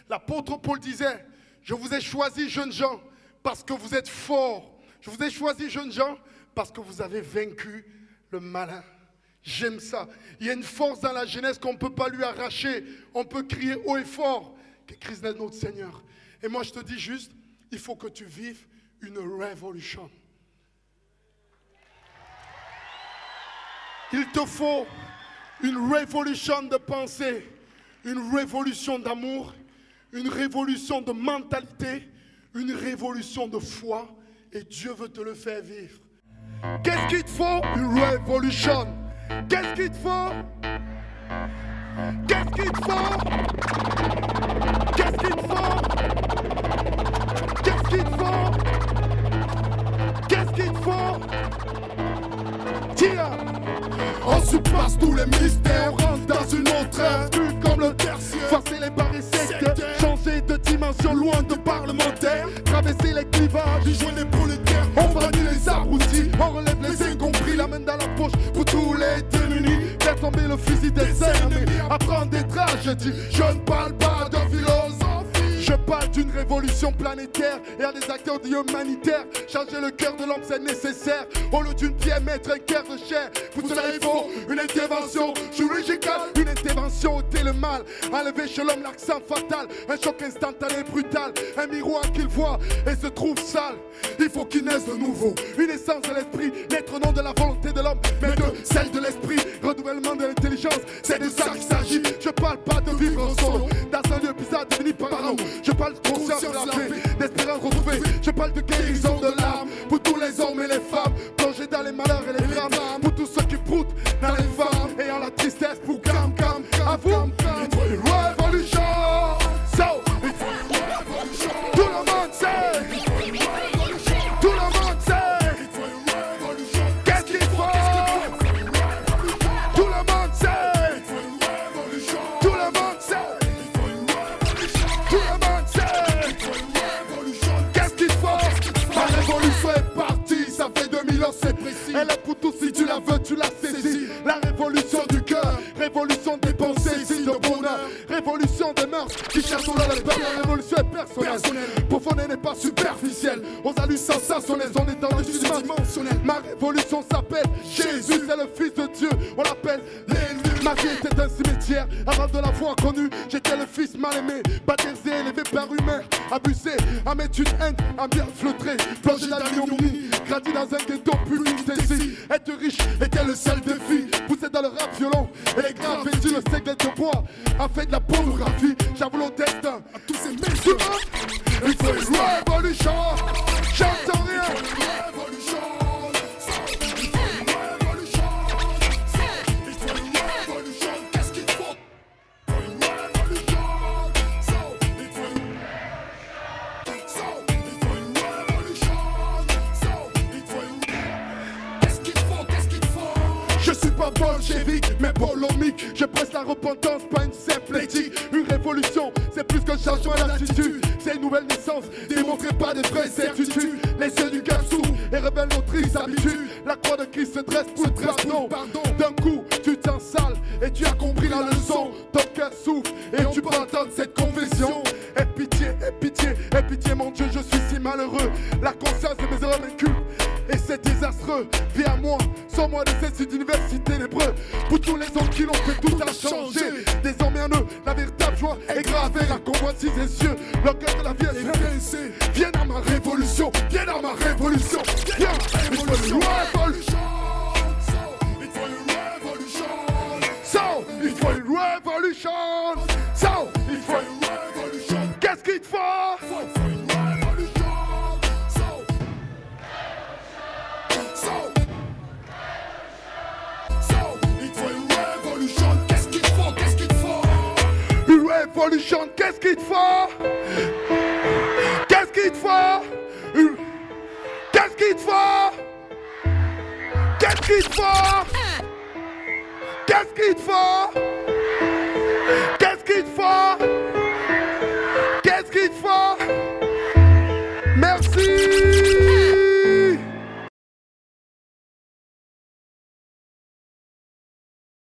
L'apôtre Paul disait, je vous ai choisi, jeunes gens, parce que vous êtes forts. Je vous ai choisi, jeunes gens, parce que vous avez vaincu le malin. J'aime ça. Il y a une force dans la jeunesse qu'on ne peut pas lui arracher. On peut crier haut et fort que Christ est notre Seigneur. Et moi, je te dis juste, il faut que tu vives une révolution. Il te faut une révolution de pensée, une révolution d'amour, une révolution de mentalité, une révolution de foi. Et Dieu veut te le faire vivre. Qu'est-ce qu'il te faut? Une révolution. Qu'est-ce qu'il te faut? Qu'est-ce qu'il te faut? Qu'est-ce qu'il te faut? Qu'est-ce qu'il te faut? Qu'est-ce qu'il te faut? Tiens! On surpasse tous les mystères, on rentre dans une autre ère, plus comme le tertiaire. Effacer les barres et sectes, changer de dimension loin de parlementaires. Traverser les clivages, joindre les prolétaires. On bannit les abrutis, on relève les incompris. La main dans la poche pour tous les démunis. Faire tomber le fusil des ennemis, apprendre des tragédies. Je ne parle pas de philosophie. Je parle d'une révolution planétaire et à des acteurs humanitaires. Changer le cœur de l'homme c'est nécessaire. Au lieu d'une pierre mettre un cœur de chair. Pour cela il faut une intervention chirurgicale. Une intervention ôter le mal. Enlever chez l'homme l'accent fatal. Un choc instantané brutal. Un miroir qu'il voit et se trouve sale. Il faut qu'il naisse de nouveau. Une essence de l'esprit. Naître non de la volonté de l'homme mais de celle de l'esprit. Renouvellement de l'intelligence. C'est de ça qu'il s'agit. Je parle pas de vivre en solo dans un lieu bizarre défini par un nom. Je parle de conscience de la paix, d'espérance retrouvée. Je parle de guérison de l'âme pour tous les hommes et les femmes plongés dans les malheurs et les drames. Pour tous ceux qui broutent dans les femmes ayant la tristesse pour calme. À vous, il faut une révolution. So, il faut une révolution. Tout le monde sait. Tout le monde sait. Il faut une révolution. Qu'est-ce qu'il faut? Tout le monde sait. Il faut une révolution. Tout le monde sait. Tout le monde sait. Qu'est-ce qu'il faut? La révolution est partie, ça fait 2000 ans, c'est précis. Elle est pour tous, si tu la veux, tu la saisis. La révolution du cœur, révolution des pensées, signe de bonheur. Révolution des mœurs qui cherchent dans la peur. La révolution est personnelle, profonde et n'est pas superficielle. Aux allures sensationnelles, on est dans le dimensionnel. Ma révolution s'appelle Jésus, c'est le Fils de Dieu. On l'appelle l'élu. Ma vie était un cimetière, avant de l'avoir connu, j'étais le fils mal aimé, baptisé, élevé par humain, abusé, à mettre une haine, à bien fleutrer, plongé dans l'ignominie, grandi dans un ghetto public d'ici. Être riche était le seul défi, poussé dans le rap violent, et les graves vêtus, le siècle de bois, a fait de la pornographie, j'avoue le destin, à tous ces messieurs. Il faut une révolution, j'entends rien. Pas bolchevique, mais polomique. Je presse la repentance, pas une simple éthique. Une révolution, c'est plus qu'un changement d'attitude. C'est une nouvelle naissance, démontrée par des vraies certitudes. Les yeux du cœur s'ouvrent et révèlent nos tristes habitudes. La croix de Christ se dresse pour pardon. D'un coup, tu t'en sales et tu as compris la leçon. Ton cœur souffre et tu peux entendre cette confession. Aie pitié, aie pitié, aie pitié, mon Dieu, je suis si malheureux. La conscience de mes erreurs m'inculpe et c'est désastreux. Viens à moi, sors-moi de cette université ténébreux. Pour tous les hommes qui l'ont fait, tout a changé. Désormais en eux, la véritable joie est gravée. La convoitise des cieux, le cœur de la vie est pincé. Viens dans ma révolution, viens dans ma révolution. Viens, il faut une révolution. Il faut une révolution. So, il faut une révolution. So, il faut une révolution. Qu'est-ce qu'il te faut? Révolution, qu'est-ce qu'il te faut? Qu'est-ce qu'il te faut? Qu'est-ce qu'il te faut? Qu'est-ce qu'il te faut? Qu'est-ce qu'il te faut?